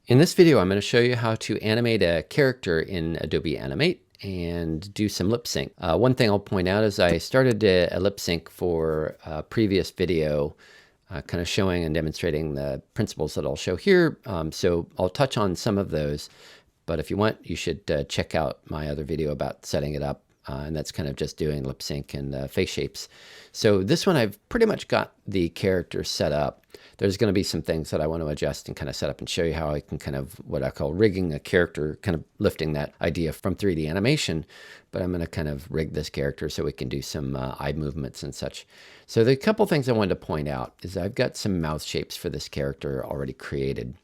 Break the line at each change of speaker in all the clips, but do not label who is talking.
In this video, I'm going to show you how to animate a character in Adobe Animate and do some lip sync. One thing I'll point out is I started a lip sync for a previous video, kind of showing and demonstrating the principles that I'll show here. So I'll touch on some of those, but if you want, you should check out my other video about setting it up. And that's kind of just doing lip sync and face shapes. So this one, I've pretty much got the character set up. There's going to be some things that I want to adjust and kind of set up and show you how I can kind of what I call rigging a character, kind of lifting that idea from 3D animation. But I'm going to kind of rig this character so we can do some eye movements and such. So the couple things I wanted to point out is I've got some mouth shapes for this character already created.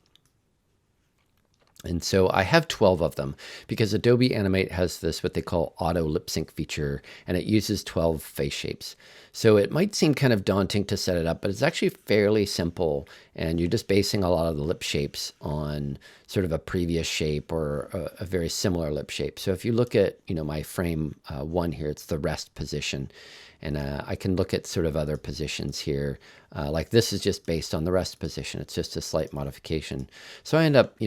And so I have 12 of them because Adobe Animate has this what they call auto lip sync feature, and it uses 12 face shapes. So it might seem kind of daunting to set it up, but it's actually fairly simple, and you're just basing a lot of the lip shapes on sort of a previous shape or a very similar lip shape. So if you look at, my frame 1 here, it's the rest position. And I can look at sort of other positions here. Like this is just based on the rest position. It's just a slight modification. So I end up,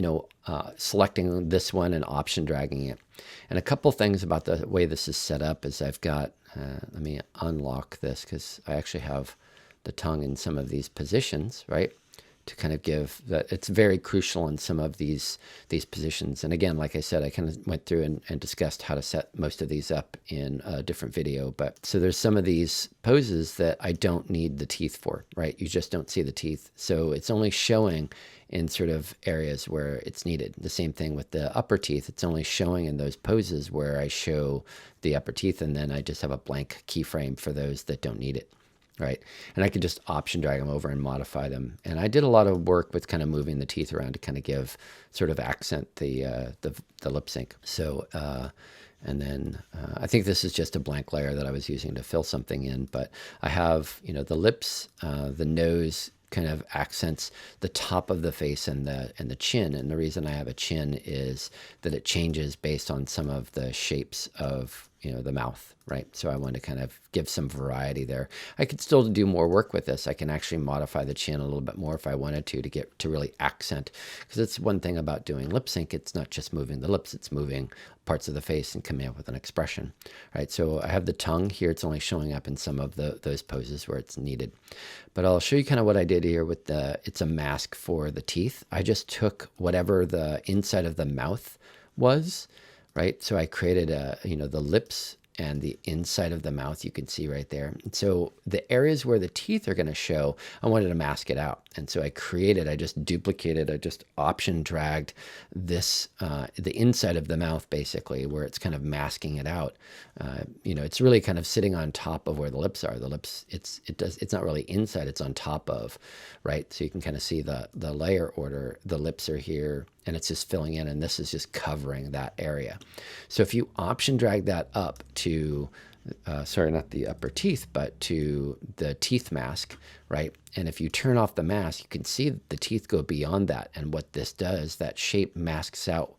selecting this one and option dragging it. And a couple things about the way this is set up is I've got, let me unlock this because I actually have the tongue in some of these positions, right? To kind of give that it's very crucial in some of these positions. And again, like I said, I kind of went through and discussed how to set most of these up in a different video. But so there's some of these poses that I don't need the teeth for, right? You just don't see the teeth. So it's only showing in sort of areas where it's needed. The same thing with the upper teeth. It's only showing in those poses where I show the upper teeth, and then I just have a blank keyframe for those that don't need it. Right. And I can just option drag them over and modify them. And I did a lot of work with kind of moving the teeth around to kind of give sort of accent the lip sync. So, and then I think this is just a blank layer that I was using to fill something in. But I have, the lips, the nose kind of accents the top of the face and the chin. And the reason I have a chin is that it changes based on some of the shapes of the mouth, right? So I want to kind of give some variety there. I could still do more work with this. I can actually modify the chin a little bit more if I wanted to get to really accent, because it's one thing about doing lip sync. It's not just moving the lips, it's moving parts of the face and coming up with an expression, right? So I have the tongue here. It's only showing up in some of those poses where it's needed. But I'll show you kind of what I did here with it's a mask for the teeth. I just took whatever the inside of the mouth was, right? So I created the lips and the inside of the mouth, you can see right there. And so the areas where the teeth are going to show, I wanted to mask it out. And so I just duplicated, I just option dragged this, the inside of the mouth basically, where it's kind of masking it out. It's really kind of sitting on top of where the lips are. The lips, it's not really inside, it's on top of, right? So you can kind of see the layer order. The lips are here, and it's just filling in, and this is just covering that area. So if you option drag that up to, sorry, not the upper teeth, but to the teeth mask, right? And if you turn off the mask, you can see the teeth go beyond that. And what this does, that shape masks out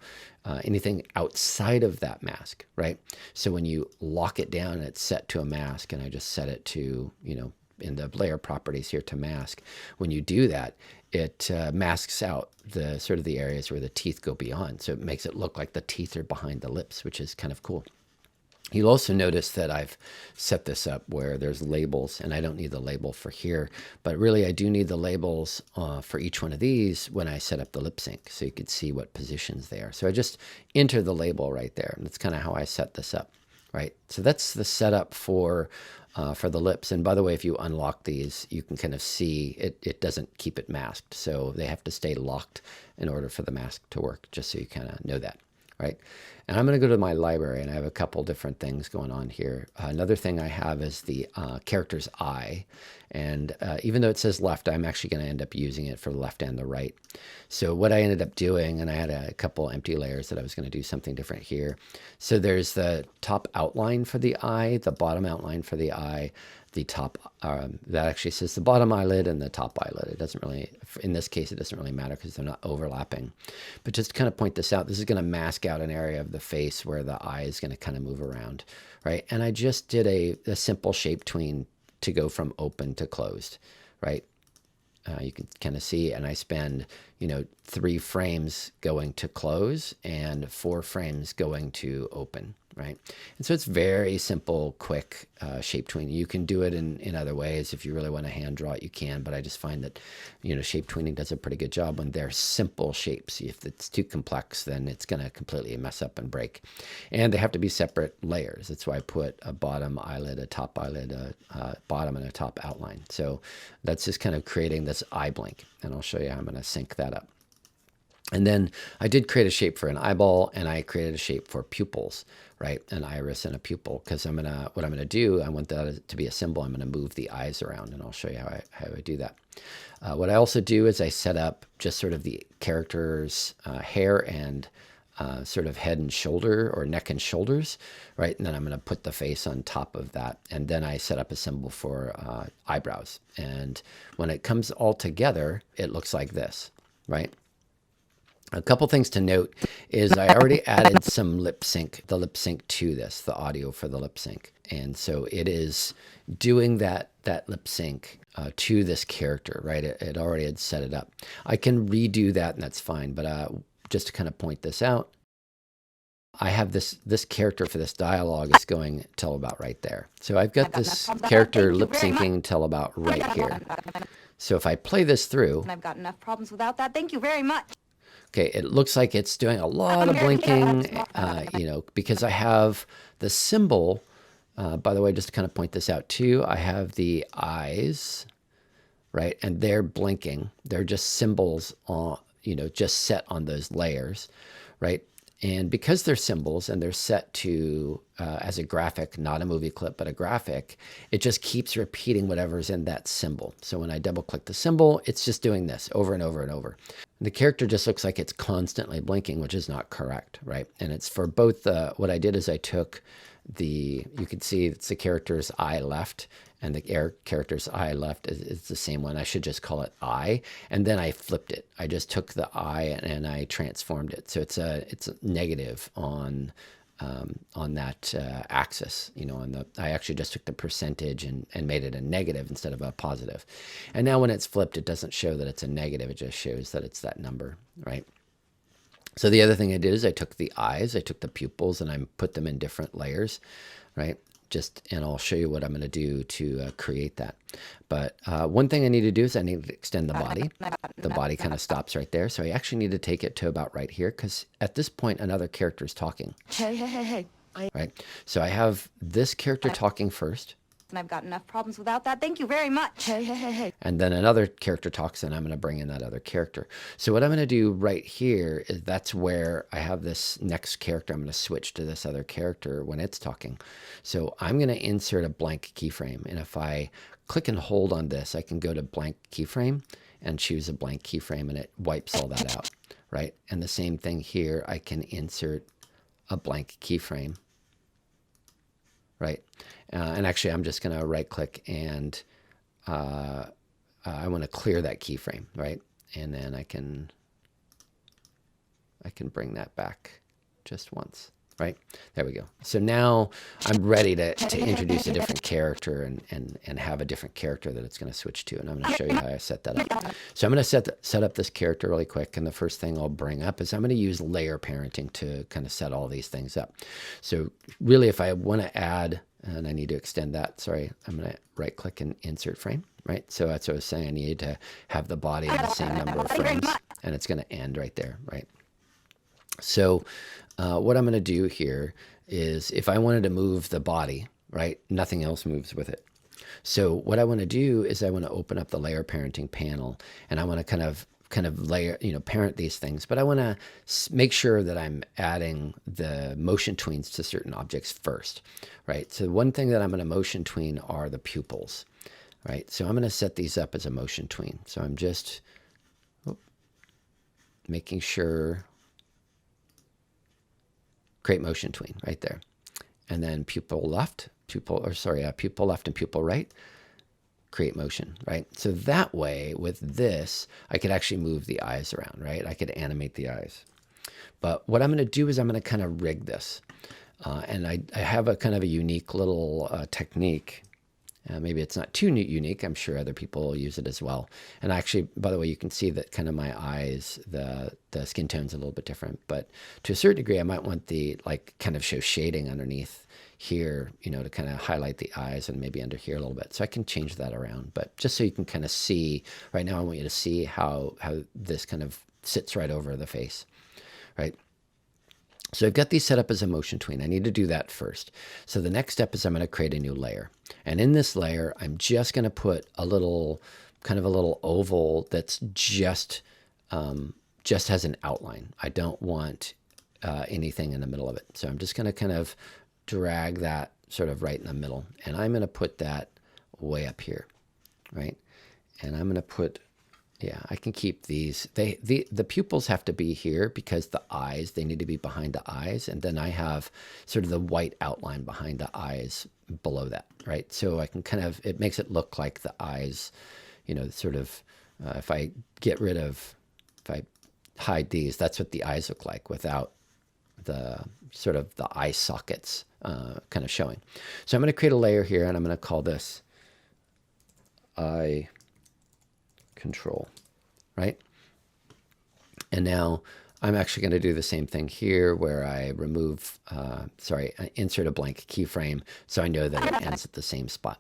anything outside of that mask, right? So when you lock it down, it's set to a mask, and I just set it to, in the layer properties here to mask. When you do that, it masks out the sort of the areas where the teeth go beyond. So it makes it look like the teeth are behind the lips, which is kind of cool. You'll also notice that I've set this up where there's labels, and I don't need the label for here, but really I do need the labels for each one of these when I set up the lip sync, so you can see what positions they are. So I just enter the label right there, and that's kind of how I set this up, right? So that's the setup for the lips. And by the way, if you unlock these, you can kind of see it doesn't keep it masked. So they have to stay locked in order for the mask to work, just so you kind of know that, right? And I'm going to go to my library, and I have a couple different things going on here. Another thing I have is the character's eye. And even though it says left, I'm actually going to end up using it for the left and the right. So what I ended up doing, and I had a couple empty layers that I was going to do something different here. So there's the top outline for the eye, the bottom outline for the eye, the top, that actually says the bottom eyelid and the top eyelid. It doesn't really, in this case, it doesn't really matter because they're not overlapping. But just to kind of point this out, this is going to mask out an area of the face where the eye is going to kind of move around, right? And I just did a simple shape tween to go from open to closed, right? You can kind of see, and I spend, 3 frames going to close and 4 frames going to open, right? And so it's very simple, quick shape tweening. You can do it in other ways. If you really want to hand draw it, you can, but I just find that, shape tweening does a pretty good job when they're simple shapes. If it's too complex, then it's going to completely mess up and break. And they have to be separate layers. That's why I put a bottom eyelid, a top eyelid, a bottom and a top outline. So that's just kind of creating this eye blink. And I'll show you how I'm going to sync that up. And then I did create a shape for an eyeball, and I created a shape for pupils, right? An iris and a pupil, because what I'm gonna do, I want that to be a symbol. I'm gonna move the eyes around, and I'll show you how I do that. What I also do is I set up just sort of the character's hair and sort of head and shoulder, or neck and shoulders, right? And then I'm going to put the face on top of that. And then I set up a symbol for eyebrows. And when it comes all together, it looks like this, right? A couple things to note is I already added some lip sync, the lip sync to this, the audio for the lip sync. And so it is doing that lip sync to this character, right? It already had set it up. I can redo that, and that's fine. But just to kind of point this out, I have this character for this dialogue is going till about right there. So I've got this character lip syncing till about right here. So if I play this through,
I've got enough problems without that. Thank you very much.
okay, it looks like it's doing a lot of blinking, because I have the symbol. By the way, just to kind of point this out too, I have the eyes, right? And they're blinking. They're just symbols on, just set on those layers, right? And because they're symbols and they're set to as a graphic, not a movie clip, but a graphic, it just keeps repeating whatever's in that symbol. So when I double click the symbol, it's just doing this over and over and over. The character just looks like it's constantly blinking, which is not correct, right? And it's for both what I did is I took you can see it's the character's eye left, and the character's eye left is the same one. I should just call it eye. And then I flipped it. I just took the eye and I transformed it. So it's a negative on that axis, I actually just took the percentage and made it a negative instead of a positive. And now when it's flipped, it doesn't show that it's a negative. It just shows that it's that number, right? So the other thing I did is I took the eyes, I took the pupils, and I put them in different layers, right? And I'll show you what I'm going to do to create that. But one thing I need to do is I need to extend the body. The body kind of stops right there. So I actually need to take it to about right here, because at this point, another character is talking.
Hey.
Right? So I have this character talking first.
And I've got enough problems without that. Thank you very much. Hey.
And then another character talks, and I'm going to bring in that other character. So what I'm going to do right here is that's where I have this next character. I'm going to switch to this other character when it's talking. So I'm going to insert a blank keyframe. And if I click and hold on this, I can go to blank keyframe and choose a blank keyframe, and it wipes all that out, right? And the same thing here, I can insert a blank keyframe, right? And actually, I'm just going to right click, and I want to clear that keyframe, right? And then I can bring that back just once, right? There we go. So now I'm ready to introduce a different character and have a different character that it's going to switch to. And I'm going to show you how I set that up. So I'm going to set up this character really quick. And the first thing I'll bring up is I'm going to use layer parenting to kind of set all these things up. So really, if I want to add, and I need to extend that, sorry, I'm going to right click and insert frame, right? So that's what I was saying. I need to have the body in the same number of frames, and it's going to end right there, right? So what I'm going to do here is if I wanted to move the body, right, nothing else moves with it. So what I want to do is I want to open up the layer parenting panel, and I want to kind of layer, parent these things, but I want to make sure that I'm adding the motion tweens to certain objects first, right? So one thing that I'm going to motion tween are the pupils, right? So I'm going to set these up as a motion tween. So I'm just making sure, create motion tween right there. And then pupil left and pupil right, create motion, right? So that way, with this, I could actually move the eyes around, right? I could animate the eyes. But what I'm going to do is I'm going to kind of rig this. And I have a kind of a unique little technique. Maybe it's not too unique. I'm sure other people use it as well. And actually, by the way, you can see that kind of my eyes, the skin tone's a little bit different. But to a certain degree, I might want the like kind of show shading underneath here, you know, to kind of highlight the eyes and maybe under here a little bit. So I can change that around. But just so you can kind of see, right now I want you to see how this kind of sits right over the face, right? So I've got these set up as a motion tween. I need to do that first. So the next step is I'm going to create a new layer. And in this layer, I'm just going to put a little, kind of a little oval that's just has an outline. I don't want anything in the middle of it. So I'm just going to kind of drag that sort of right in the middle. And I'm going to put that way up here, right? And I'm going to put, yeah, I can keep these. The pupils have to be here because the eyes, they need to be behind the eyes. And then I have sort of the white outline behind the eyes below that, right? So I can kind of, it makes it look like the eyes, you know, sort of, if I hide these, that's what the eyes look like without the sort of the eye sockets kind of showing. So I'm going to create a layer here and I'm going to call this eye control, right? And now I'm actually going to do the same thing here where I remove, I insert a blank keyframe so I know that it ends at the same spot,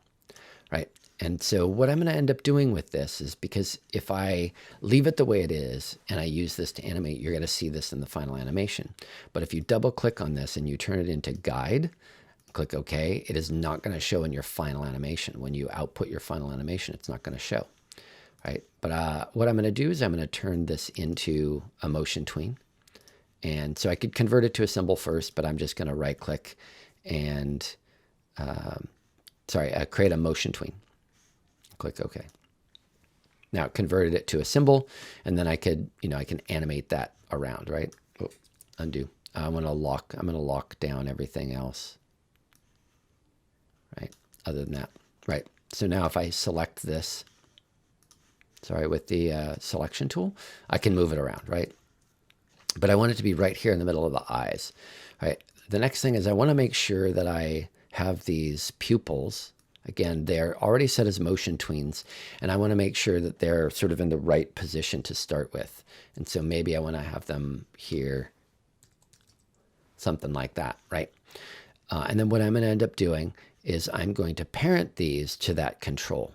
right? And so what I'm going to end up doing with this is, because if I leave it the way it is and I use this to animate, you're going to see this in the final animation. But if you double click on this and you turn it into guide, click OK, it is not going to show in your final animation. When you output your final animation, it's not going to show. Right. But what I'm going to do is I'm going to turn this into a motion tween. And so I could convert it to a symbol first, but I'm just going to right click and, create a motion tween. Click OK. Now it converted it to a symbol, and then I could, you know, I can animate that around, right? Oh, undo. I'm going to lock down everything else. Right. Other than that. Right. So now if I select this, with the selection tool, I can move it around, right? But I want it to be right here in the middle of the eyes, right? The next thing is I want to make sure that I have these pupils. Again, they're already set as motion tweens, and I want to make sure that they're sort of in the right position to start with. And so maybe I want to have them here, something like that, right? And then what I'm going to end up doing is I'm going to parent these to that control.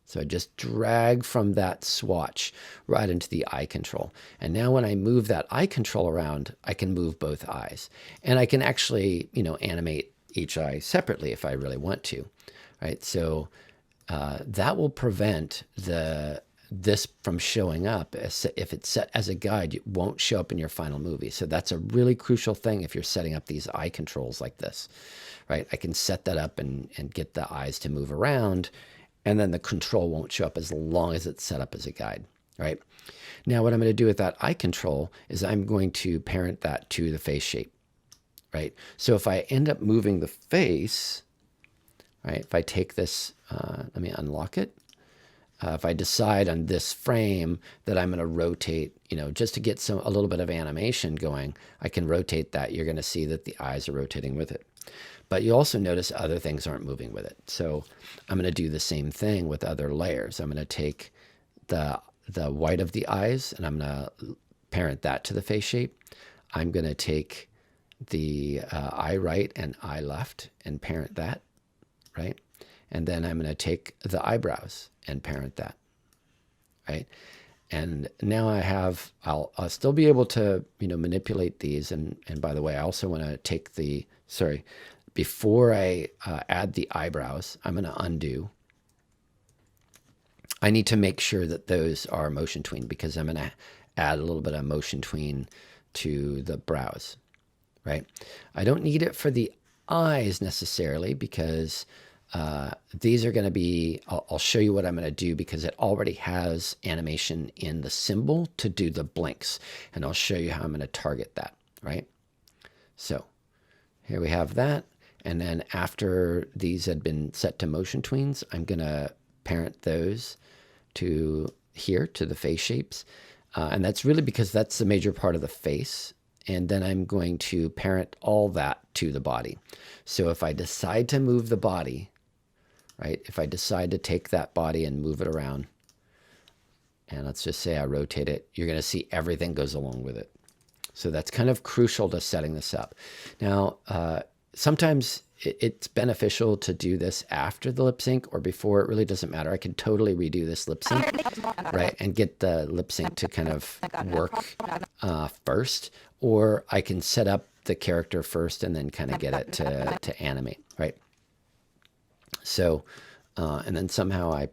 So I just drag from that swatch right into the eye control. And now when I move that eye control around, I can move both eyes. And I can actually, you know, animate each eye separately if I really want to, right? So that will prevent this from showing up. If it's set as a guide, it won't show up in your final movie. So that's a really crucial thing if you're setting up these eye controls like this, right? I can set that up and get the eyes to move around, and then the control won't show up as long as it's set up as a guide, right? Now what I'm going to do with that eye control is I'm going to parent that to the face shape, right? So if I end up moving the face, right, if I take this, let me unlock it. If I decide on this frame that I'm going to rotate, you know, just to get a little bit of animation going, I can rotate that. You're going to see that the eyes are rotating with it. But you also notice other things aren't moving with it. So I'm going to do the same thing with other layers. I'm going to take the white of the eyes and I'm going to parent that to the face shape. I'm going to take the eye right and eye left and parent that, right? And then I'm going to take the eyebrows and parent that, right? And now I'll still be able to, you know, manipulate these. And by the way, I also want to take before I add the eyebrows, I'm going to undo. I need to make sure that those are motion tween because I'm going to add a little bit of motion tween to the brows, right? I don't need it for the eyes necessarily because these are going to be, I'll show you what I'm going to do because it already has animation in the symbol to do the blinks. And I'll show you how I'm going to target that, right? So here we have that. And then after these had been set to motion tweens, I'm going to parent those to here, to the face shapes. And that's really because that's the major part of the face. and then I'm going to parent all that to the body. So if I decide to move the body, right, if I decide to take that body and move it around, and let's just say I rotate it, you're going to see everything goes along with it. So that's kind of crucial to setting this up. Now, sometimes it's beneficial to do this after the lip sync or before. It really doesn't matter. I can totally redo this lip sync, right, and get the lip sync to kind of work first, or I can set up the character first and then kind of get it to animate, right? So, and then somehow I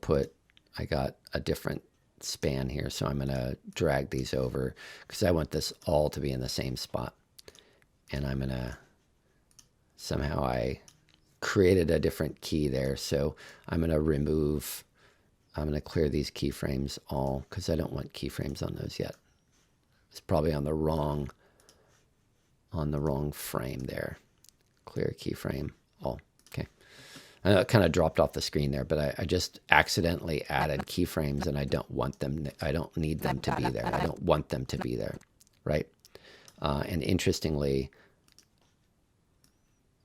got a different span here, so I'm going to drag these over because I want this all to be in the same spot. And I'm going to, somehow I created a different key there, so I'm going to clear these keyframes all because I don't want keyframes on those yet. It's probably on the wrong frame there. Clear keyframe all. Okay. I know it kind of dropped off the screen there, but I just accidentally added keyframes and I don't need them to be there. I don't want them to be there, right? And interestingly,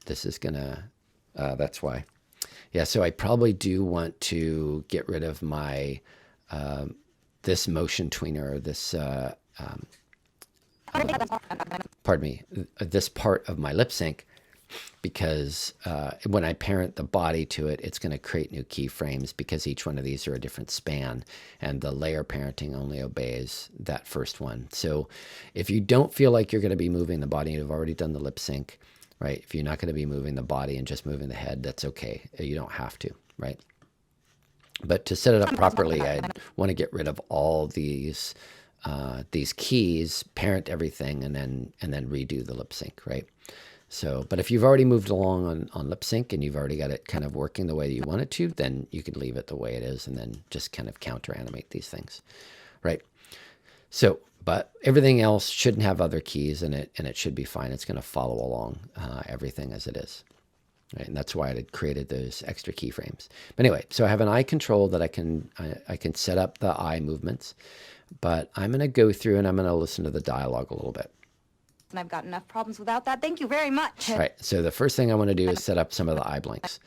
this is gonna, that's why. Yeah, so I probably do want to get rid of my, this motion tweener, this, pardon me, this part of my lip sync, because when I parent the body to it, it's going to create new keyframes because each one of these are a different span, and the layer parenting only obeys that first one. So if you don't feel like you're going to be moving the body, you've already done the lip sync, right? If you're not going to be moving the body and just moving the head, that's okay. You don't have to, right? But to set it up properly, I'd want to get rid of all these keys, parent everything, and then redo the lip sync, right? So, but if you've already moved along on lip sync and you've already got it kind of working the way you want it to, then you could leave it the way it is and then just kind of counter animate these things, right? So, but everything else shouldn't have other keys in it, and it should be fine. It's going to follow along everything as it is, right? And that's why I had created those extra keyframes. But anyway, so I have an eye control that I can set up the eye movements, but I'm going to go through and I'm going to listen to the dialogue a little bit.
And I've got enough problems without that. Thank you very much.
All right, so the first thing I want to do is set up some of the eye blinks.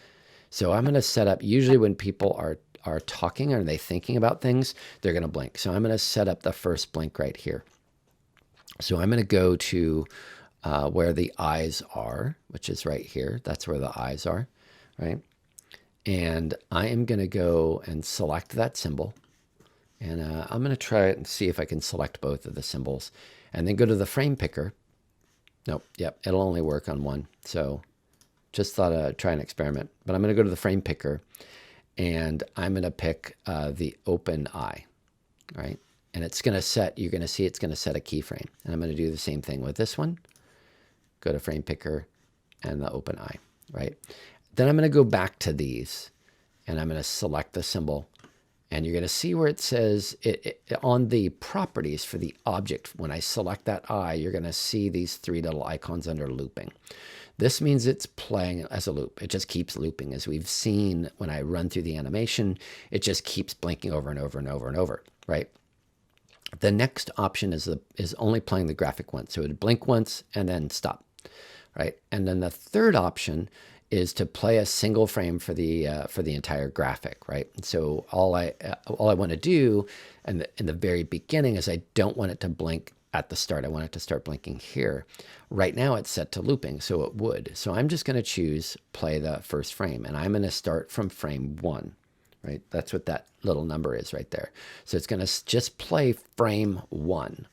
So I'm going to set up, usually when people are talking or they thinking about things, they're going to blink. So I'm going to set up the first blink right here. So I'm going to go to where the eyes are, which is right here. That's where the eyes are, right? And I am going to go and select that symbol. And I'm going to try it and see if I can select both of the symbols. And then go to the frame picker. Nope, yep, it'll only work on one. So just thought I'd try an experiment. But I'm going to go to the frame picker, and I'm going to pick the open eye, right? And it's going to set, you're going to see it's going to set a keyframe. And I'm going to do the same thing with this one. Go to frame picker and the open eye, right? Then I'm going to go back to these, and I'm going to select the symbol. And you're going to see where it says on the properties for the object. When I select that eye, you're going to see these three little icons under looping. This means it's playing as a loop. It just keeps looping. As we've seen when I run through the animation, it just keeps blinking over and over and over and over, right? The next option is only playing the graphic once. So it would blink once and then stop, right? And then the third option is to play a single frame for the entire graphic, right? And so all I want to do in the very beginning is I don't want it to blink at the start. I want it to start blinking here. Right now it's set to looping, so it would. So I'm just going to choose play the first frame, and I'm going to start from frame 1, right? That's what that little number is right there. So it's going to just play frame 1.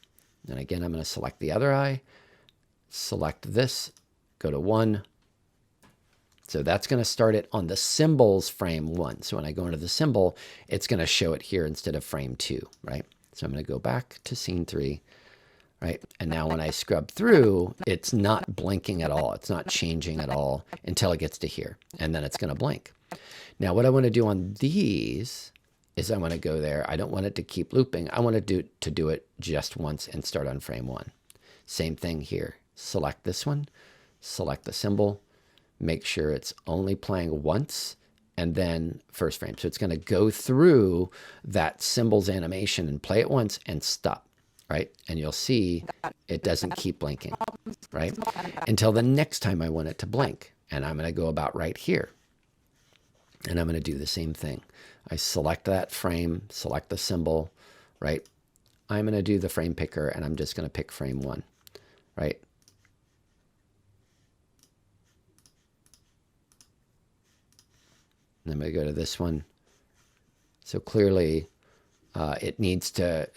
And again, I'm going to select the other eye, select this, go to 1. So that's going to start it on the symbols frame 1. So when I go into the symbol, it's going to show it here instead of frame 2, right? So I'm going to go back to scene 3, right? And now when I scrub through, it's not blinking at all. It's not changing at all until it gets to here. And then it's going to blink. Now what I want to do on these is I want to go there. I don't want it to keep looping. I want to do it just once and start on frame 1. Same thing here. Select this one, select the symbol, make sure it's only playing once, and then first frame. So it's going to go through that symbol's animation and play it once and stop. right? And you'll see it doesn't keep blinking, right? Until the next time I want it to blink. And I'm going to go about right here. And I'm going to do the same thing. I select that frame, select the symbol, right? I'm going to do the frame picker, and I'm just going to pick frame 1, right? And I'm going to go to this one. So clearly it needs to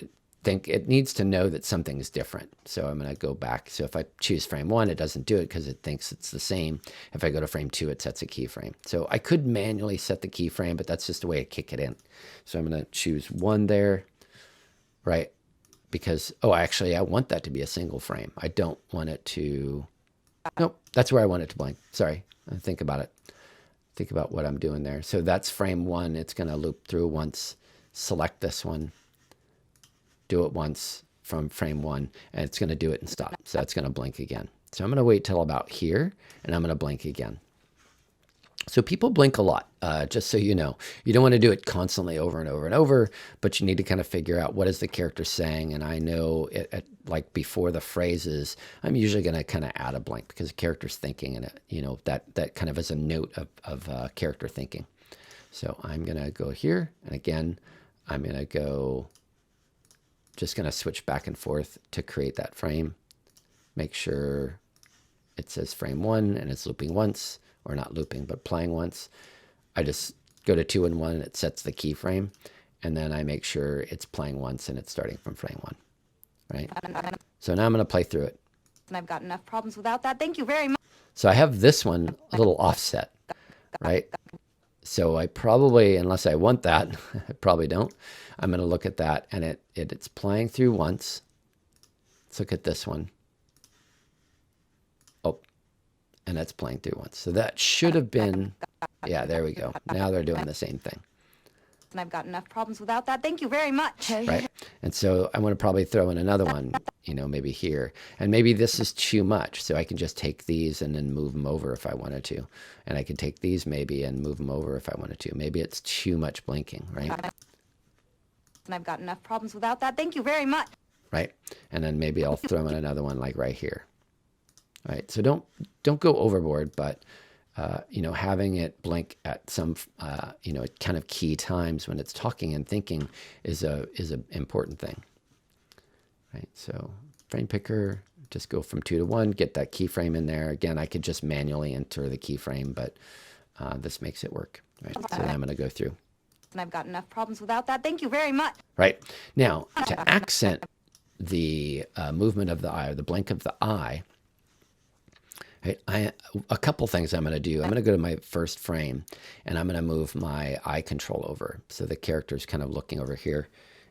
know that something is different. So I'm going to go back. So if I choose frame 1, it doesn't do it because it thinks it's the same. If I go to frame 2, it sets a keyframe. So I could manually set the keyframe, but that's just a way to kick it in. So I'm going to choose 1 there, right? Because, oh, actually, I want that to be a single frame. I don't want it to, nope, that's where I want it to blink. Sorry, think about it. Think about what I'm doing there. So that's frame 1. It's going to loop through once, select this one, do it once from frame 1, and it's going to do it and stop. So that's going to blink again. So I'm going to wait till about here, and I'm going to blink again. So people blink a lot, just so you know. You don't want to do it constantly over and over and over, but you need to kind of figure out what is the character saying. And I know, like before the phrases, I'm usually going to kind of add a blank because the character's thinking, and that kind of is a note of character thinking. So I'm going to go here, and again, I'm going to go, just going to switch back and forth to create that frame. Make sure it says frame 1 and it's looping once. Or not looping, but playing once. I just go to 2 and 1 and it sets the keyframe. And then I make sure it's playing once and it's starting from frame 1, right? So now I'm going to play through it.
And I've got enough problems without that. Thank you very much.
So I have this one a little offset, right? So I probably, unless I want that, I probably don't. I'm going to look at that, and it's playing through once. Let's look at this one. And that's playing through once. So that should have been, yeah, there we go. Now they're doing the same thing.
And I've got enough problems without that. Thank you very much.
Right. And so I want to probably throw in another one, maybe here. And maybe this is too much. So I can just take these and then move them over if I wanted to. And I can take these maybe and move them over if I wanted to. Maybe it's too much blinking, right?
And I've got enough problems without that. Thank you very much.
Right. And then maybe I'll throw in another one like right here. All right, so don't go overboard, but having it blink at some kind of key times when it's talking and thinking is a important thing. Right, so frame picker, just go from 2 to 1, get that keyframe in there. Again, I could just manually enter the keyframe, but this makes it work. Right, so then I'm going to go through.
And I've got enough problems without that. Thank you very much.
Right, now to accent the movement of the eye or the blink of the eye. Right, a couple things I'm going to do. I'm going to go to my first frame, and I'm going to move my eye control over. So the character's kind of looking over here.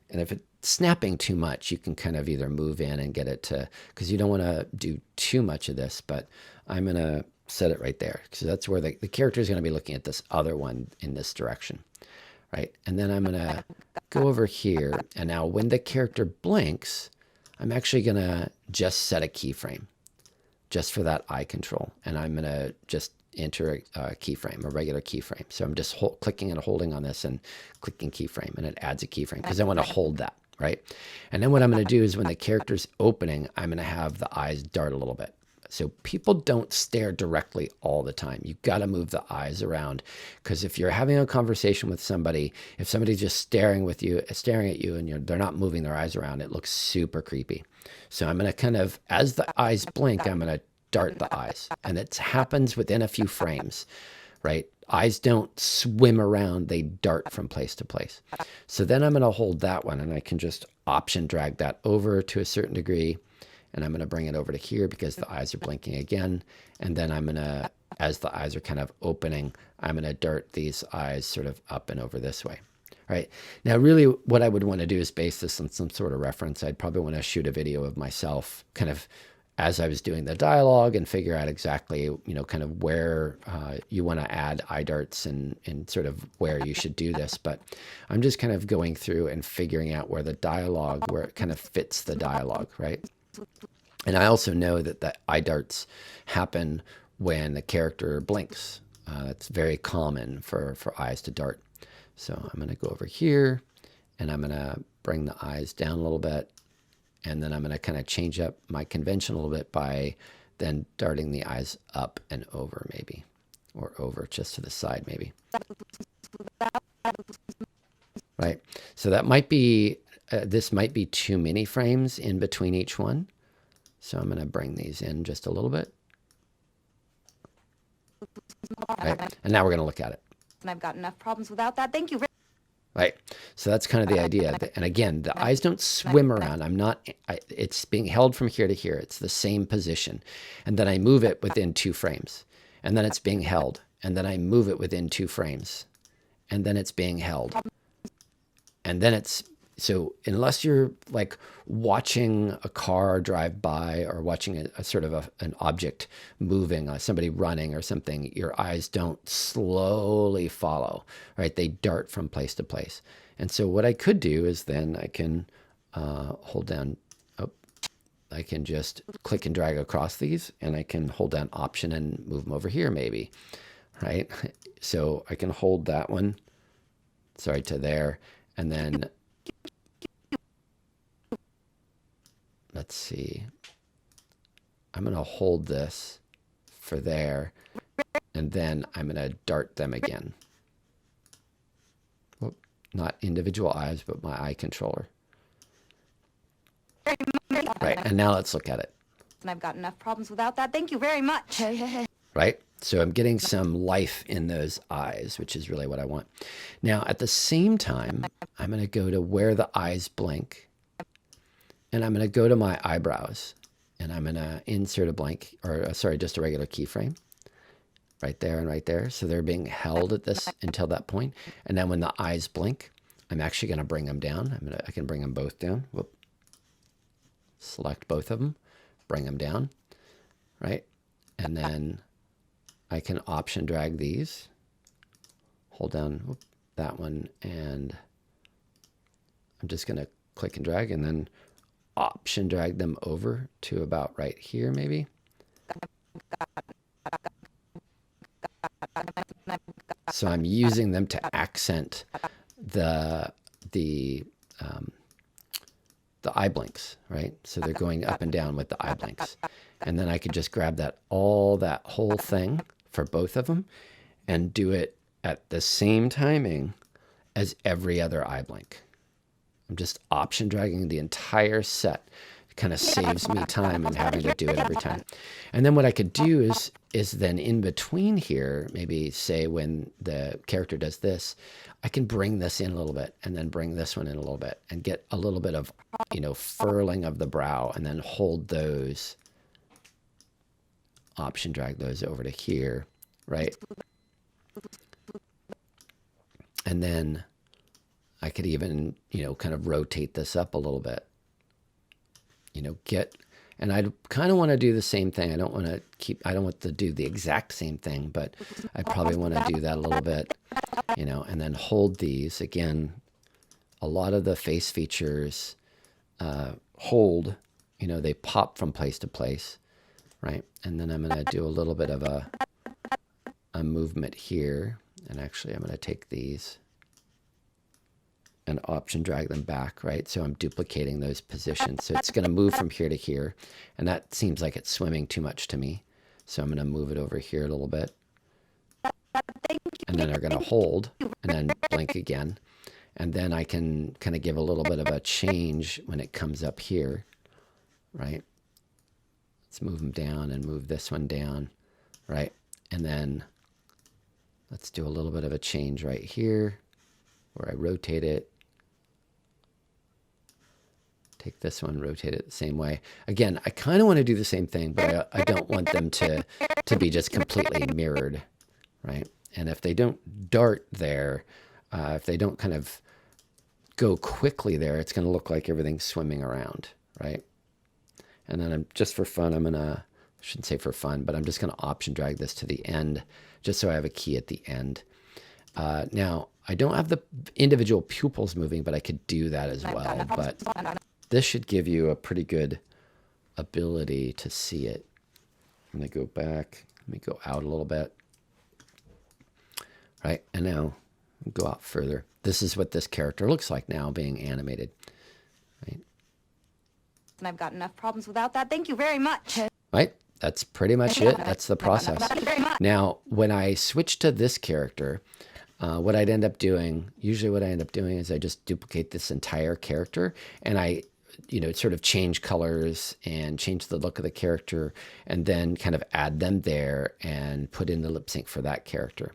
And if it's snapping too much, you can kind of either move in and get it to, because you don't want to do too much of this, but I'm going to set it right there. So that's where the character is going to be looking at this other one in this direction. Right, and then I'm going to go over here. And now when the character blinks, I'm actually going to just set a keyframe. Just for that eye control. And I'm going to just enter a keyframe, a regular keyframe. So I'm just clicking and holding on this and clicking keyframe, and it adds a keyframe because I want to hold that, right? And then what I'm going to do is when the character's opening, I'm going to have the eyes dart a little bit. So people don't stare directly all the time. You've got to move the eyes around, because if you're having a conversation with somebody, if somebody's just staring at you and they're not moving their eyes around, it looks super creepy. So I'm going to kind of, as the eyes blink, I'm going to dart the eyes. And it happens within a few frames, right? Eyes don't swim around, they dart from place to place. So then I'm going to hold that one, and I can just option drag that over to a certain degree. And I'm going to bring it over to here because the eyes are blinking again. And then I'm going to, as the eyes are kind of opening, I'm going to dart these eyes sort of up and over this way. Right. Now, really what I would want to do is base this on some sort of reference. I'd probably want to shoot a video of myself kind of as I was doing the dialogue and figure out exactly, kind of where you want to add eye darts and sort of where you should do this. But I'm just kind of going through and figuring out where it kind of fits the dialogue, right? And I also know that the eye darts happen when the character blinks. It's very common for eyes to dart. So I'm going to go over here, and I'm going to bring the eyes down a little bit, And then I'm going to kind of change up my convention a little bit by then darting the eyes up and over maybe, or over just to the side maybe. Right. So that might be, this might be too many frames in between each one. So I'm going to bring these in just a little bit. Right. And now we're going to look at it.
And I've got enough problems without that. Thank you.
Right. So that's kind of the idea. And again, the eyes don't swim around. It's being held from here to here. It's the same position. And then I move it within 2 frames. And then it's being held. And then I move it within 2 frames. And then it's being held. And then it's, so unless you're like watching a car drive by or watching a sort of an object moving, somebody running or something, your eyes don't slowly follow, right? They dart from place to place. And so what I could do is then I can hold down, I can just click and drag across these, and I can hold down Option and move them over here maybe, right? So I can hold that one, sorry, to there, and then let's see, I'm going to hold this for there, and then I'm going to dart them again. Whoop, not individual eyes, but my eye controller. Right, and now let's look at it.
And I've got enough problems without that. Thank you very much.
Right, so I'm getting some life in those eyes, which is really what I want. Now, at the same time, I'm going to go to where the eyes blink, and I'm going to go to my eyebrows, and I'm going to insert a blank, or sorry, just a regular keyframe right there and right there. So they're being held at this until that point. And then when the eyes blink, I'm actually going to bring them down. I can bring them both down. Whoop. Select both of them, bring them down, right? And then I can Option drag these, hold down that one, and I'm just going to click and drag, and then Option drag them over to about right here maybe. So I'm using them to accent the eye blinks, right? So they're going up and down with the eye blinks. And then I could just grab that whole thing for both of them and do it at the same timing as every other eye blink. I'm just Option dragging the entire set. It kind of saves me time and having to do it every time. And then what I could do is then in between here, maybe say when the character does this, I can bring this in a little bit and then bring this one in a little bit and get a little bit of, furling of the brow, and then hold those, Option drag those over to here, right? And then I could even, kind of rotate this up a little bit, and I kind of want to do the same thing. I don't want to do the exact same thing, but I probably want to do that a little bit, and then hold these. Again, a lot of the face features hold, they pop from place to place, right? And then I'm going to do a little bit of a movement here. And actually, I'm going to take these and Option drag them back, right? So I'm duplicating those positions. So it's going to move from here to here. And that seems like it's swimming too much to me. So I'm going to move it over here a little bit. And then they're going to hold and then blink again. And then I can kind of give a little bit of a change when it comes up here, right? Let's move them down and move this one down, right? And then let's do a little bit of a change right here where I rotate it. Take this one, rotate it the same way. Again, I kind of want to do the same thing, but I don't want them to be just completely mirrored, right? And if they don't dart there, if they don't kind of go quickly there, it's going to look like everything's swimming around, right? And then just for fun, I shouldn't say for fun, but I'm just going to Option drag this to the end, just so I have a key at the end. Now, I don't have the individual pupils moving, but I could do that as well. But this should give you a pretty good ability to see it. I'm going to go back. Let me go out a little bit. Right, and now go out further. This is what this character looks like now being animated. Right?
And I've got enough problems without that. Thank you very much.
Right? That's pretty much it. That's the process.
Thank you very much.
Now, when I switch to this character, what I'd end up doing, usually what I end up doing is I just duplicate this entire character and I, sort of change colors and change the look of the character and then kind of add them there and put in the lip sync for that character.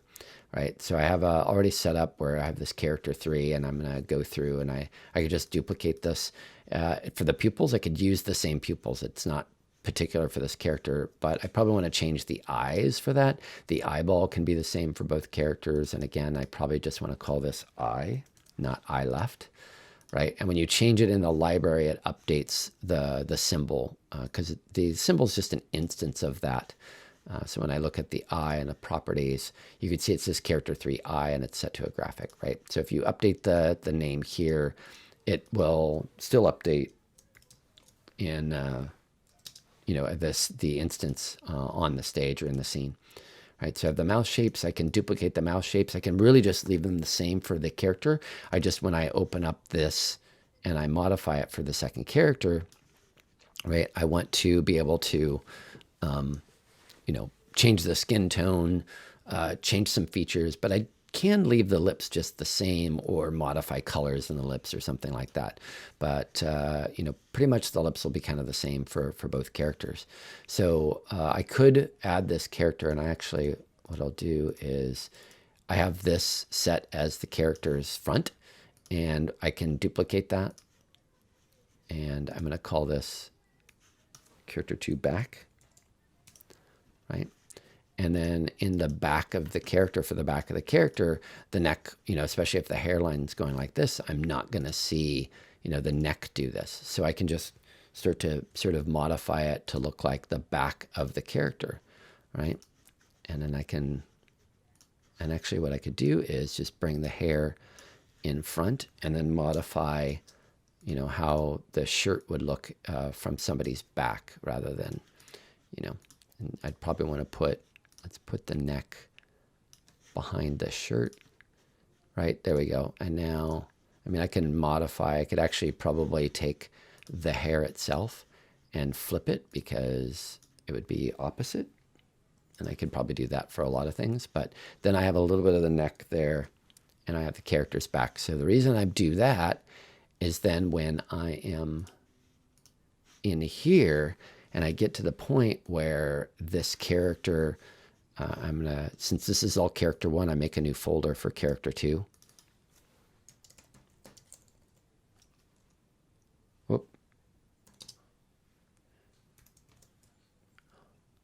Right, so I have already set up where I have this character 3 and I'm going to go through and I could just duplicate this. For the pupils, I could use the same pupils. It's not particular for this character, but I probably want to change the eyes for that. The eyeball can be the same for both characters. And again, I probably just want to call this eye, not eye left. Right, and when you change it in the library, it updates the symbol because the symbol is just an instance of that. So when I look at the eye and the properties, you can see it says character 3 eye and it's set to a graphic, right? So if you update the name here, it will still update in, the instance on the stage or in the scene, right? So I have the mouse shapes. I can duplicate the mouse shapes. I can really just leave them the same for the character. When I open up this and I modify it for the second character, right? I want to be able to, change the skin tone, change some features, but I can leave the lips just the same or modify colors in the lips or something like that. But, pretty much the lips will be kind of the same for both characters. So I could add this character and what I'll do is I have this set as the character's front and I can duplicate that. And I'm going to call this character 2 back, right? And then in the back of the character, for the back of the character, the neck, especially if the hairline's going like this, I'm not going to see, the neck do this. So I can just start to sort of modify it to look like the back of the character, right? And then what I could do is just bring the hair in front and then modify, how the shirt would look from somebody's back rather than, and I'd probably want to let's put the neck behind the shirt, right? There we go. And now, I can modify, I could actually probably take the hair itself and flip it because it would be opposite. And I could probably do that for a lot of things, but then I have a little bit of the neck there and I have the character's back. So the reason I do that is then when I am in here and I get to the point where this character, since this is all character 1, I make a new folder for character 2. Whoop.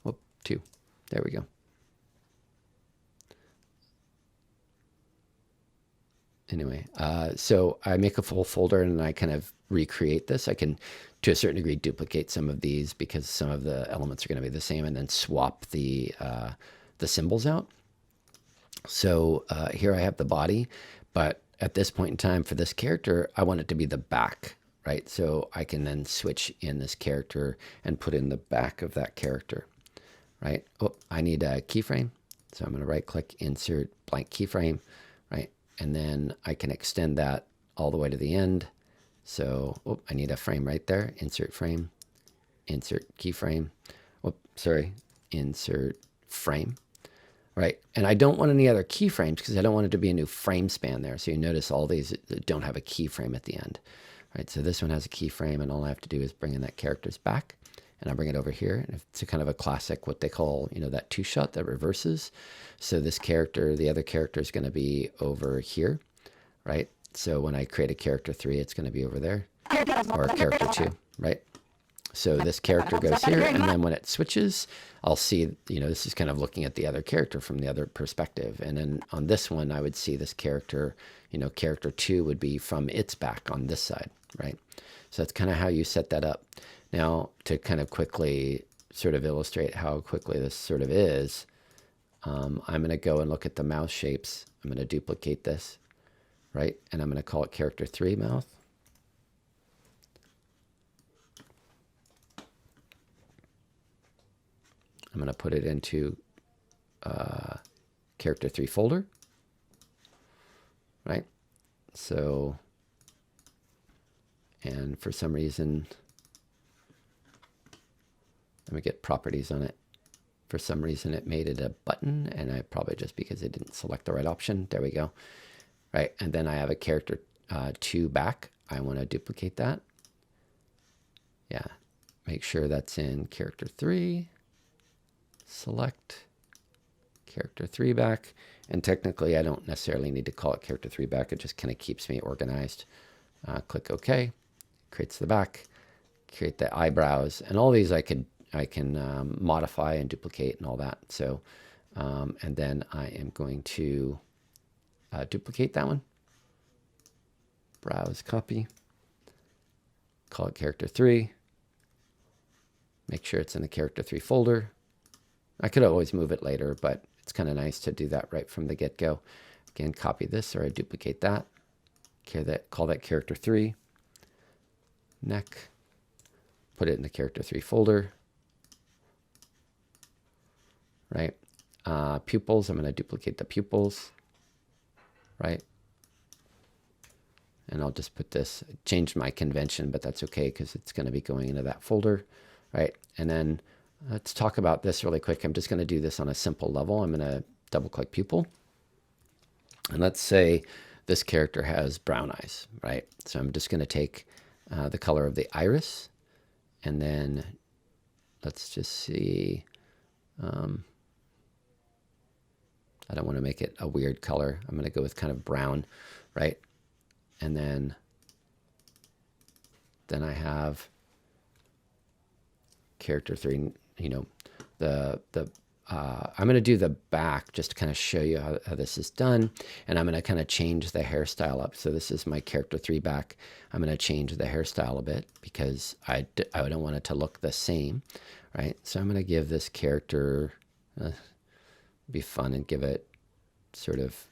Whoop, 2. There we go. Anyway, so I make a full folder and I kind of recreate this. I can, to a certain degree, duplicate some of these because some of the elements are going to be the same and then swap the symbols out. So here I have the body, but at this point in time for this character, I want it to be the back, right? So I can then switch in this character and put in the back of that character, right? Oh, I need a keyframe. So I'm going to right click, insert blank keyframe, right? And then I can extend that all the way to the end. So I need a frame right there. Insert frame, insert keyframe. Insert frame, right? And I don't want any other keyframes because I don't want it to be a new frame span there. So you notice all these don't have a keyframe at the end, right? So this one has a keyframe and all I have to do is bring in that character's back and I bring it over here. And it's a kind of a classic, what they call, that 2-shot that reverses. So this character, the other character is going to be over here, right? So when I create a character 3, it's going to be over there, or character 2, right? So this character goes here, and then when it switches, I'll see, this is kind of looking at the other character from the other perspective. And then on this one, I would see this character, character 2 would be from its back on this side, right? So that's kind of how you set that up. Now, to kind of quickly sort of illustrate how quickly this sort of is, I'm going to go and look at the mouse shapes. I'm going to duplicate this, right? And I'm going to call it character 3 mouth. I'm going to put it into character 3 folder, right? So, and for some reason, Let me get properties on it. For some reason, it made it a button, and I probably just because it didn't select the right option. There we go. Right, and then I have a character 2 back. I want to duplicate that. Yeah, make sure that's in character 3. Select character 3 back. And technically, I don't necessarily need to call it character 3 back. It just kind of keeps me organized. Click OK. Creates the back. Create the eyebrows. And all these I can modify and duplicate and all that. So, and then I am going to duplicate that one. Browse, copy. Call it character 3. Make sure it's in the character 3 folder. I could always move it later, but it's kind of nice to do that right from the get-go. Again, copy this, or I duplicate that. Call that character 3. Neck. Put it in the character 3 folder. Right. Pupils, I'm going to duplicate the pupils. Right. And I'll just put this, change my convention, but that's okay because it's going to be going into that folder. Right. And then let's talk about this really quick. I'm just going to do this on a simple level. I'm going to double click pupil. And let's say this character has brown eyes, right? So I'm just going to take the color of the iris, and then let's just see. I don't want to make it a weird color. I'm going to go with kind of brown, right? And then I have character 3, I'm going to do the back just to kind of show you how this is done. And I'm going to kind of change the hairstyle up. So this is my character 3 back. I'm going to change the hairstyle a bit because I don't want it to look the same, right? So I'm going to give this character, be fun and give it sort of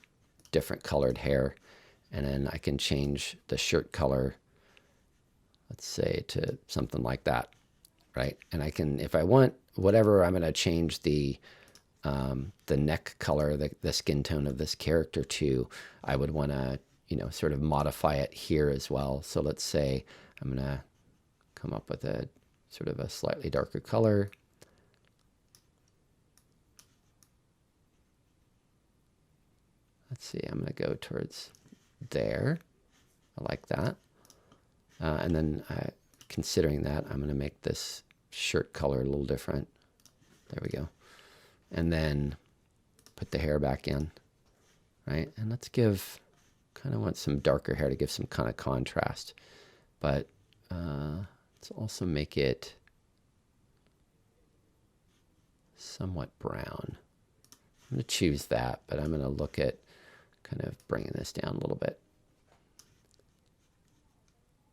different colored hair. And then I can change the shirt color, let's say, to something like that, right? And I can, if I want, whatever, I'm going to change the neck color, the skin tone of this character to, I would want to, sort of modify it here as well. So let's say I'm going to come up with a sort of a slightly darker color. Let's see, I'm going to go towards there. I like that. And then considering that, I'm going to make this shirt color a little different. There we go. And then put the hair back in, right? And let's give, kind of want some darker hair to give some kind of contrast. But let's also make it somewhat brown. I'm going to choose that, but I'm going to look at kind of bringing this down a little bit.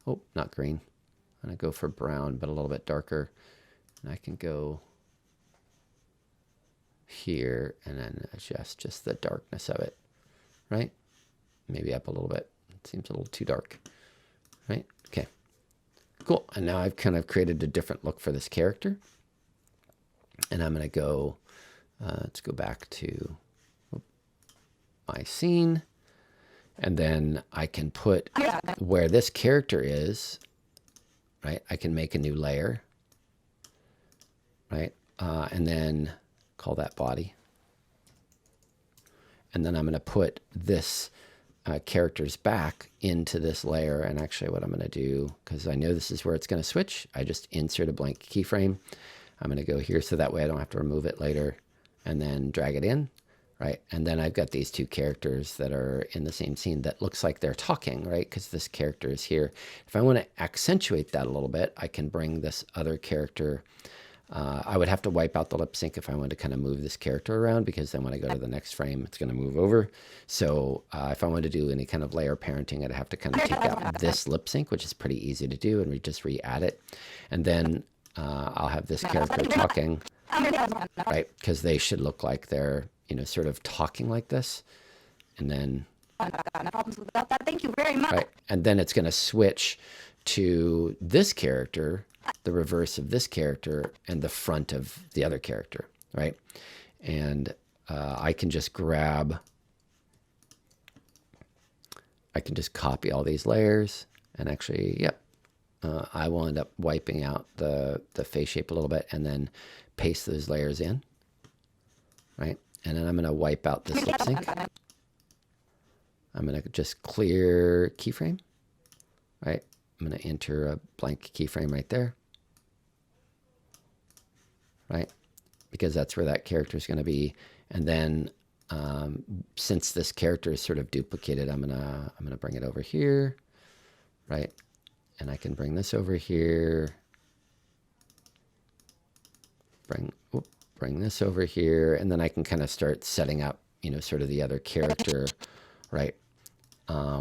Oh, not green. I'm going to go for brown, but a little bit darker. And I can go here and then adjust just the darkness of it, right? Maybe up a little bit. It seems a little too dark, right? Okay, cool. And now I've kind of created a different look for this character. And I'm going to go, let's go back to my scene. And then I can put where this character is, right? I can make a new layer, right? And then call that body. And then I'm going to put this character's back into this layer. And actually what I'm going to do, because I know this is where it's going to switch, I just insert a blank keyframe. I'm going to go here so that way I don't have to remove it later, and then drag it in. Right, and then I've got these two characters that are in the same scene that looks like they're talking, right? Because this character is here. If I want to accentuate that a little bit, I can bring this other character. I would have to wipe out the lip sync if I wanted to kind of move this character around, because then when I go to the next frame, it's going to move over. So if I wanted to do any kind of layer parenting, I'd have to kind of take out this lip sync, which is pretty easy to do, and we just re-add it. And then I'll have this character talking, right? Because they should look like they're, sort of talking like this. And then,
no problems without that. Thank you very much.
right, and then it's going to switch to this character, the reverse of this character, and the front of the other character, right? And I can just copy all these layers, and actually, yep, I will end up wiping out the face shape a little bit and then paste those layers in, right? And then I'm going to wipe out this lip sync. I'm going to just clear keyframe, right? I'm going to enter a blank keyframe right there, right? Because that's where that character is going to be. And then since this character is sort of duplicated, I'm gonna bring it over here, right? And I can bring this over here. Bring this over here, and then I can kind of start setting up, sort of the other character, right?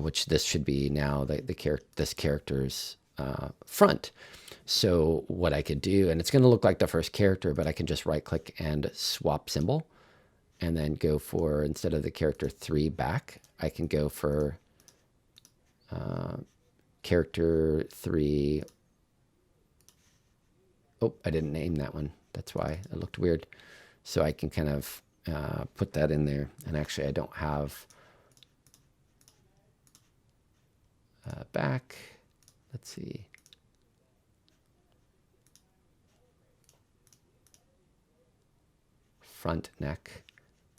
Which this should be now this character's front. So what I could do, and it's going to look like the first character, but I can just right click and swap symbol, and then go for, instead of the character 3 back, I can go for character 3. Oh, I didn't name that one. That's why it looked weird. So I can kind of put that in there. And actually, I don't have back. Let's see. Front neck.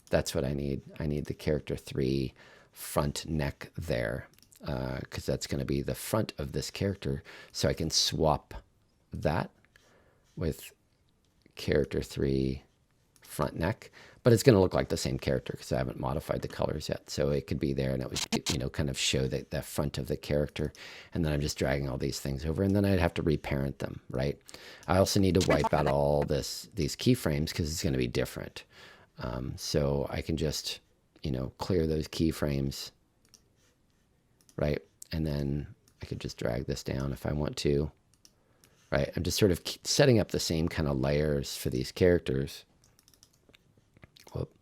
That's what I need. I need the character 3 front neck there, because that's going to be the front of this character. So I can swap that with character 3 front neck, but it's going to look like the same character because I haven't modified the colors yet. So it could be there, and it would, kind of show the front of the character. And then I'm just dragging all these things over, and then I'd have to reparent them, right? I also need to wipe out all these keyframes because it's going to be different. So I can just, clear those keyframes, right? And then I could just drag this down if I want to, right? I'm just sort of setting up the same kind of layers for these characters. Whoop.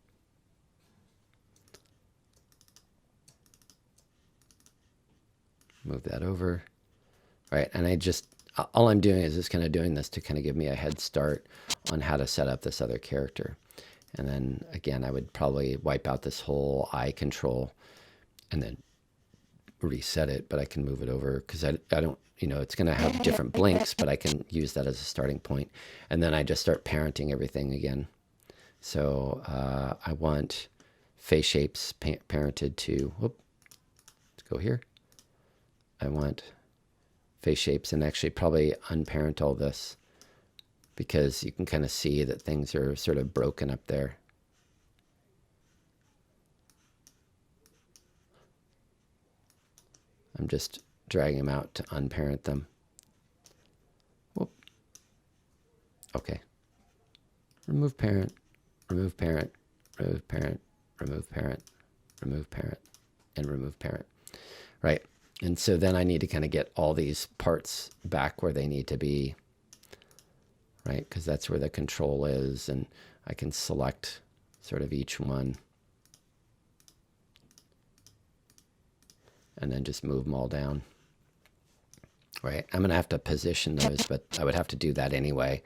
Move that over, right? And all I'm doing is just kind of doing this to kind of give me a head start on how to set up this other character. And then again, I would probably wipe out this whole eye control and then reset it, but I can move it over because I don't, it's going to have different blinks, but I can use that as a starting point. And then I just start parenting everything again. So I want face shapes parented to, let's go here. I want face shapes, and actually probably unparent all this, because you can kind of see that things are sort of broken up there. I'm just dragging them out to unparent them. Whoop. Okay. Remove parent, remove parent, remove parent, remove parent, remove parent, and remove parent. Right. And so then I need to kind of get all these parts back where they need to be. Right, because that's where the control is, and I can select sort of each one and then just move them all down. Right, I'm going to have to position those, but I would have to do that anyway.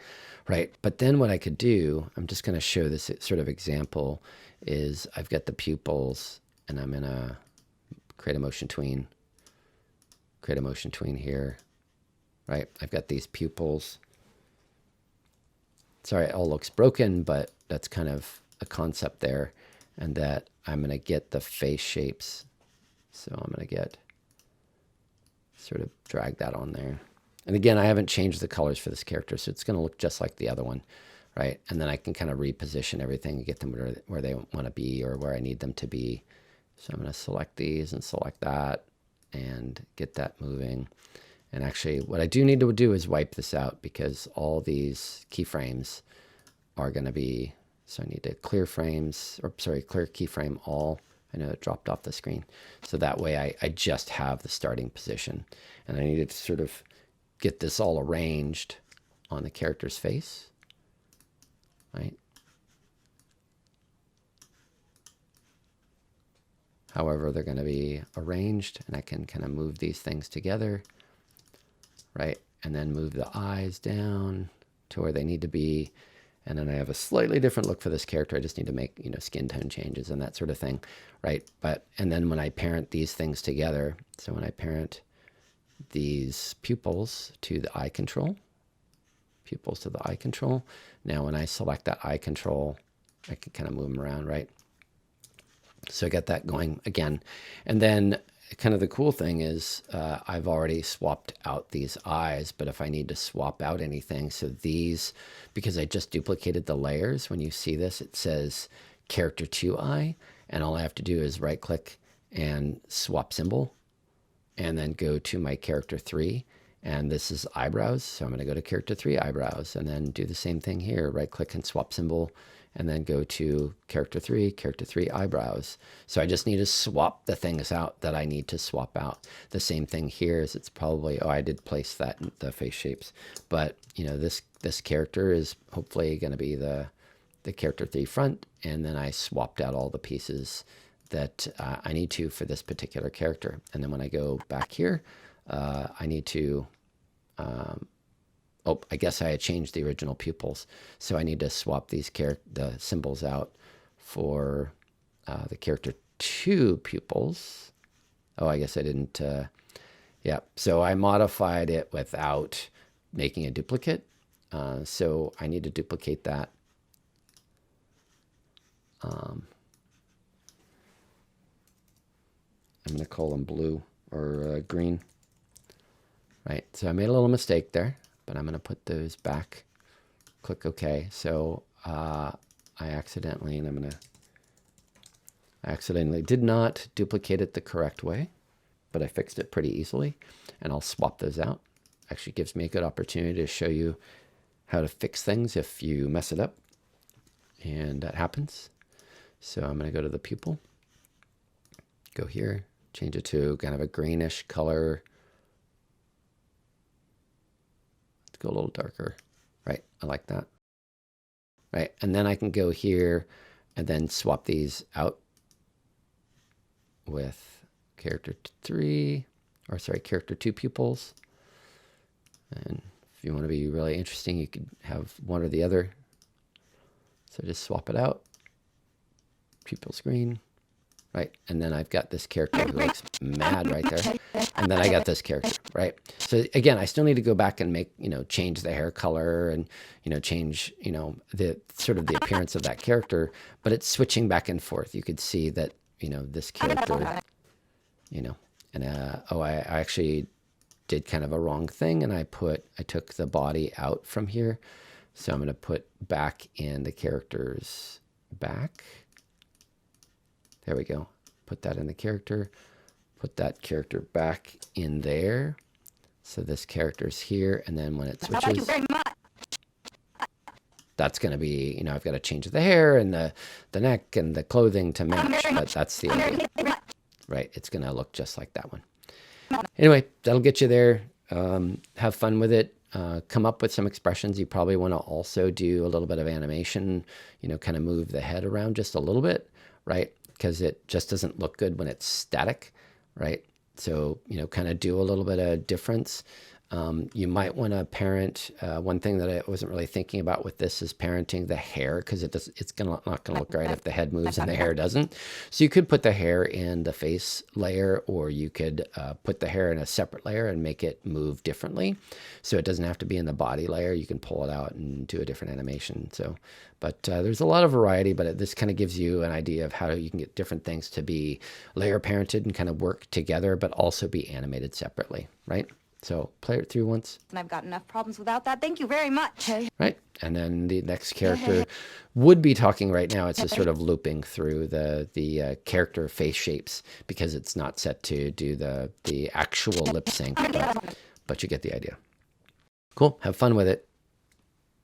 Right, but then what I could do, I'm just going to show this sort of example, is I've got the pupils, and I'm going to create a motion tween here. Right, I've got these pupils. Sorry, it all looks broken, but that's kind of a concept there. And that I'm going to get the face shapes. So I'm going to sort of drag that on there. And again, I haven't changed the colors for this character, so it's going to look just like the other one, right? And then I can kind of reposition everything and get them where they want to be or where I need them to be. So I'm going to select these and select that and get that moving. And actually, what I do need to do is wipe this out, because all these keyframes are going to be, so I need to clear frames, or sorry, clear keyframe all. I know it dropped off the screen. So that way I just have the starting position. And I need to sort of get this all arranged on the character's face, right? However they're going to be arranged, and I can kind of move these things together. Right, and then move the eyes down to where they need to be. And then I have a slightly different look for this character. I just need to make, skin tone changes and that sort of thing, right? And then when I parent these things together, so when I parent these pupils to the eye control. Pupils to the eye control. Now when I select that eye control, I can kind of move them around, right? So I got that going again. And then kind of the cool thing is I've already swapped out these eyes, but if I need to swap out anything, so these, because I just duplicated the layers, when you see this, it says character 2 eye, and all I have to do is right click and swap symbol, and then go to my character 3, and this is eyebrows. So I'm going to go to character 3 eyebrows, and then do the same thing here, right click and swap symbol, and then go to character 3 eyebrows. So I just need to swap the things out that I need to swap out. The same thing here is it's probably, oh, I did place that in the face shapes, but you know, this character is hopefully going to be the character 3 front, and then I swapped out all the pieces that I need to for this particular character. And then when I go back here, I need to, oh, I guess I had changed the original pupils. So I need to swap these the symbols out for the character 2 pupils. Oh, I guess I didn't, yeah. So I modified it without making a duplicate. So I need to duplicate that. I'm going to call them blue or green. Right, so I made a little mistake there, but I'm going to put those back. Click OK. So I accidentally, and I accidentally did not duplicate it the correct way, but I fixed it pretty easily, and I'll swap those out. Actually gives me a good opportunity to show you how to fix things if you mess it up, and that happens. So I'm going to go to the pupil, go here, change it to kind of a greenish color. Let's go a little darker. Right, I like that. Right, and then I can go here and then swap these out with character 3, or sorry, character 2 pupils. And if you want to be really interesting, you could have one or the other. So just swap it out. Pupils green. Right, and then I've got this character who looks mad right there, and then I got this character, right? So again, I still need to go back and make, change the hair color and, change, the sort of the appearance of that character, but it's switching back and forth. You could see that, this character, and oh, I actually did kind of a wrong thing, and I took the body out from here, so I'm going to put back in the character's back. There we go. Put that in the character. Put that character back in there. So this character's here, and then when it switches,
thank you very much.
That's going to be, I've got to change the hair and the neck and the clothing to match, but that's the idea. Right, it's going to look just like that one. Anyway, that'll get you there. Have fun with it. Come up with some expressions. You probably want to also do a little bit of animation, kind of move the head around just a little bit, right? Because it just doesn't look good when it's static, right? So, kind of do a little bit of difference. You might want to parent. One thing that I wasn't really thinking about with this is parenting the hair, because it's not going to look right if the head moves and the hair doesn't. So you could put the hair in the face layer, or you could put the hair in a separate layer and make it move differently. So it doesn't have to be in the body layer. You can pull it out and do a different animation. So, but there's a lot of variety, but this kind of gives you an idea of how you can get different things to be layer parented and kind of work together, but also be animated separately, right? So play it through once.
And I've got enough problems without that. Thank you very much.
Right. And then the next character would be talking right now. It's just sort of looping through the character face shapes, because it's not set to do the actual lip sync, but you get the idea. Cool. Have fun with it.